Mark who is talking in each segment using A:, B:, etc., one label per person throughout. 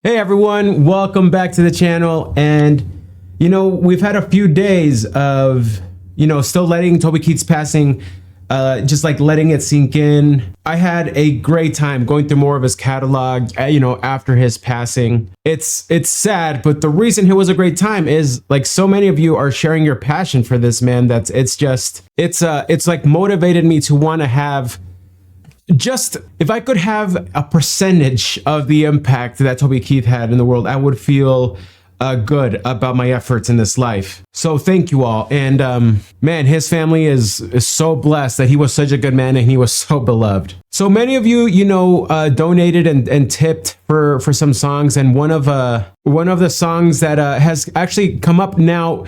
A: Hey everyone, welcome back to the channel. And we've had a few days of still letting Toby Keith's passing just like letting it sink in. I had a great time going through more of his catalog after his passing. It's sad, but the reason it was a great time is like so many of you are sharing your passion for this man. It's like motivated me to want to have just, if I could have a percentage of the impact that Toby Keith had in the world, I would feel good about my efforts in this life. So thank you all. And man, his family is so blessed that he was such a good man and he was so beloved. So many of you, donated and tipped for some songs. And one of the songs that has actually come up now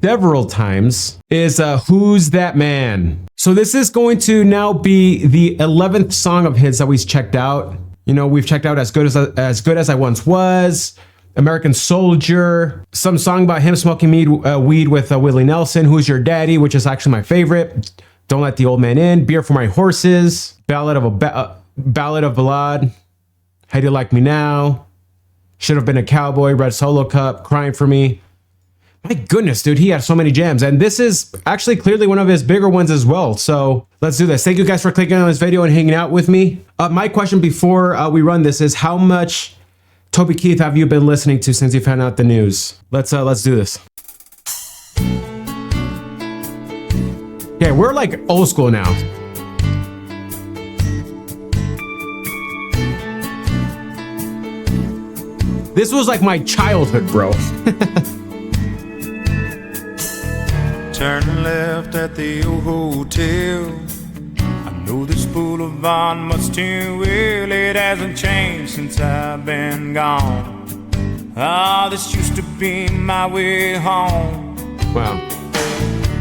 A: several times is Who's That Man? So this is going to now be the 11th song of his that we've checked out. We've checked out As Good as I Once Was, American Soldier, some song about him smoking weed with Willie Nelson, Who's Your Daddy, which is actually my favorite, Don't Let the Old Man In, Beer for My Horses, Ballad of Balad, How Do You Like Me Now, Should Have Been a Cowboy, Red Solo Cup, Crying for Me. My goodness, dude, he had so many jams. And this is actually clearly one of his bigger ones as well. So let's do this. Thank you guys for clicking on this video and hanging out with me. My question before we run this is, how much Toby Keith have you been listening to since you found out the news? Let's do this. Okay, we're like old school now. This was like my childhood, bro.
B: Turn left at the old hotel. I know this boulevard much too well. It hasn't changed since I've been gone. Ah, this used to be my way home.
A: Wow.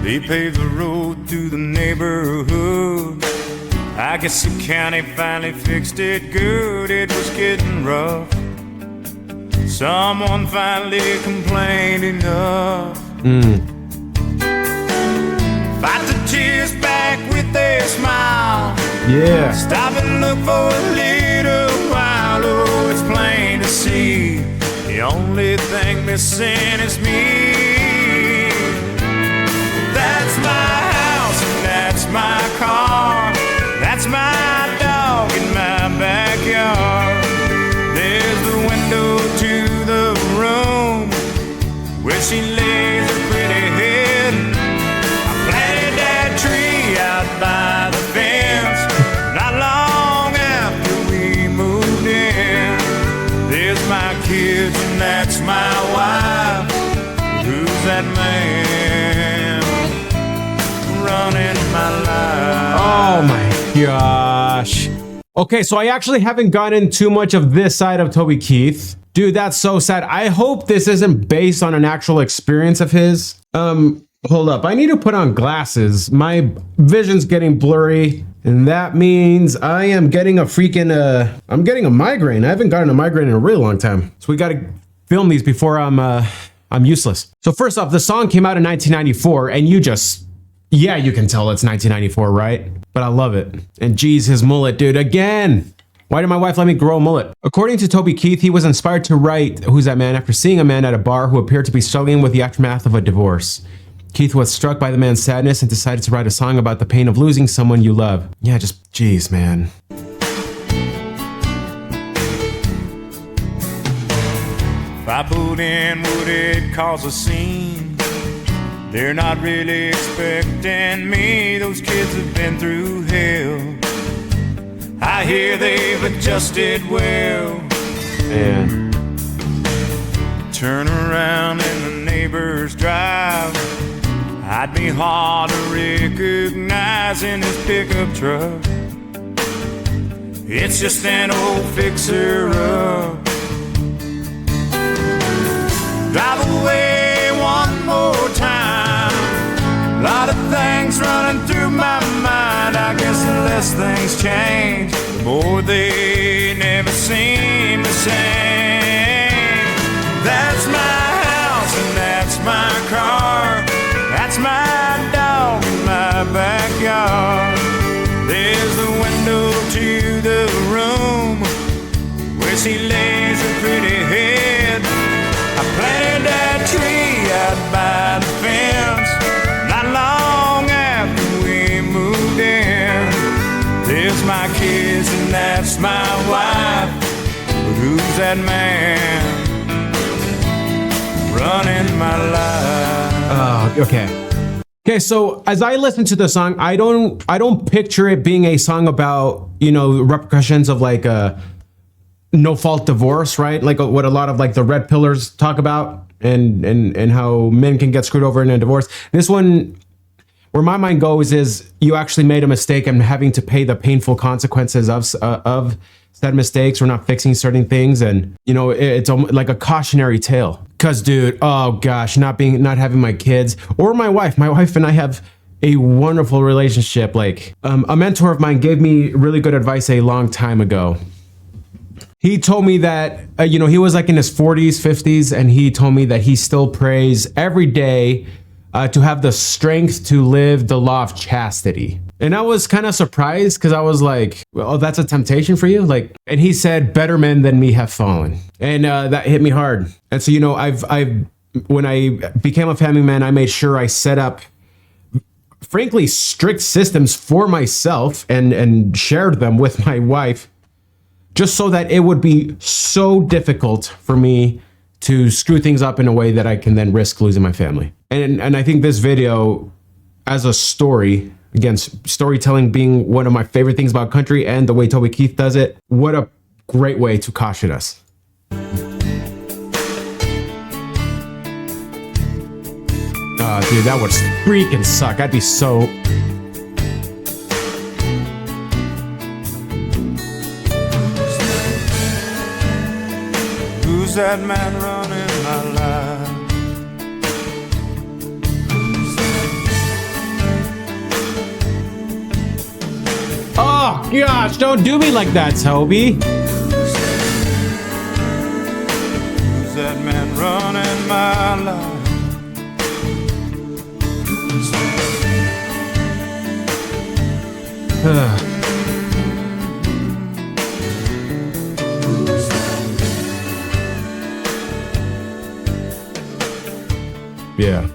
B: They paved the road through the neighborhood. I guess the county finally fixed it good. It was getting rough. Someone finally complained enough. Fight the tears back with a smile.
A: Yeah.
B: Stop and look for a little while. Oh, it's plain to see. The only thing missing is me. That's my house and that's my car. That's my dog in my backyard. There's the window to the room where she lays her pretty head. By the fence, not long after we moved in. There's my kids and that's my wife. Who's that man running my life?
A: Oh my gosh. Okay, so I actually haven't gotten too much of this side of Toby Keith. Dude, that's so sad. I hope this isn't based on an actual experience of his. Hold up, I need to put on glasses. My vision's getting blurry, and that means I am getting a I'm getting a migraine. I haven't gotten a migraine in a really long time. So we gotta film these before I'm useless. So first off, the song came out in 1994, and you can tell it's 1994, right? But I love it. And geez, his mullet, dude, again. Why did my wife let me grow a mullet? According to Toby Keith, he was inspired to write Who's That Man after seeing a man at a bar who appeared to be struggling with the aftermath of a divorce. Keith was struck by the man's sadness and decided to write a song about the pain of losing someone you love. Yeah, just, geez, man.
B: If I pulled in, would it cause a scene? They're not really expecting me. Those kids have been through hell. I hear they've adjusted well.
A: Man.
B: Turn around in the neighbor's drive. I'd be hard to recognize in his pickup truck. It's just an old fixer-up. Drive away one more time. A lot of things running through my mind. I guess the less things change, the more they never seem the same. That's my house and that's my car. That's my dog in my backyard. There's the window to the room where she lays Who's that man running my life?
A: Okay, so as I listen to the song, I don't picture it being a song about, you know, repercussions of like a no fault divorce, right? Like what a lot of like the red pillars talk about, and how men can get screwed over in a divorce. This one, where my mind goes, is you actually made a mistake and having to pay the painful consequences of said mistakes or not fixing certain things. And you know, it's like a cautionary tale. Cause dude, oh gosh, not having my kids or my wife and I have a wonderful relationship. Like a mentor of mine gave me really good advice a long time ago. He told me that, you know, he was like in his 40s, 50s, and he told me that he still prays every day to have the strength to live the law of chastity. And I was kind of surprised because I was like, well, that's a temptation for you? Like, and he said, better men than me have fallen. And that hit me hard. And so, you know, when I became a family man, I made sure I set up, frankly, strict systems for myself and shared them with my wife, just so that it would be so difficult for me to screw things up in a way that I can then risk losing my family. And I think this video, as a story, again, storytelling being one of my favorite things about country and the way Toby Keith does it, what a great way to caution us. Dude, that would freaking suck. I'd be so...
B: Who's that man running my life?
A: Oh gosh, don't do me like that, Toby.
B: Who's that man running my life?
A: Yeah.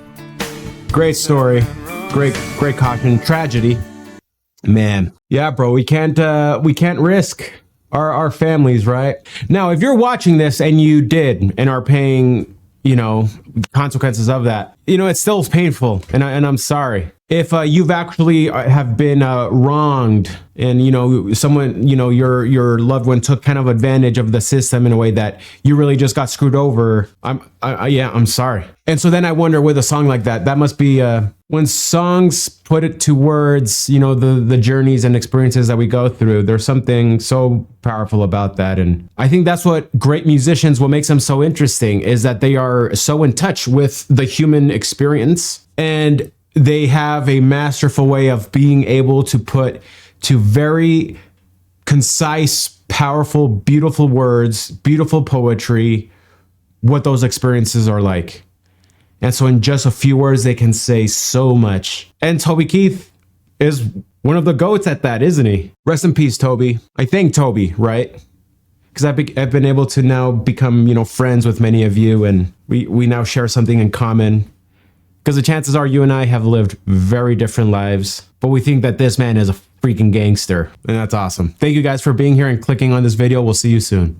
A: Great story. Great caution. Tragedy. Man. Yeah, bro, we can't risk our families, right? Now, if you're watching this and you did and are paying, you know, consequences of that, you know, it's still painful, and I'm sorry. If you've actually have been wronged, and you know someone, you know, your loved one took kind of advantage of the system in a way that you really just got screwed over, I'm sorry. And so then I wonder, with a song like that must be when songs put it to words, you know, the journeys and experiences that we go through. There's something so powerful about that, and I think that's what great musicians, what makes them so interesting, is that they are so in touch with the human experience, and they have a masterful way of being able to put to very concise, powerful, beautiful words, beautiful poetry, what those experiences are like. And so in just a few words, they can say so much. And Toby Keith is one of the GOATs at that, isn't he? Rest in peace, Toby. I thank Toby, right? Because I've been able to now become, you know, friends with many of you, and we now share something in common. Because the chances are you and I have lived very different lives, but we think that this man is a freaking gangster, and that's awesome. Thank you guys for being here and clicking on this video. We'll see you soon.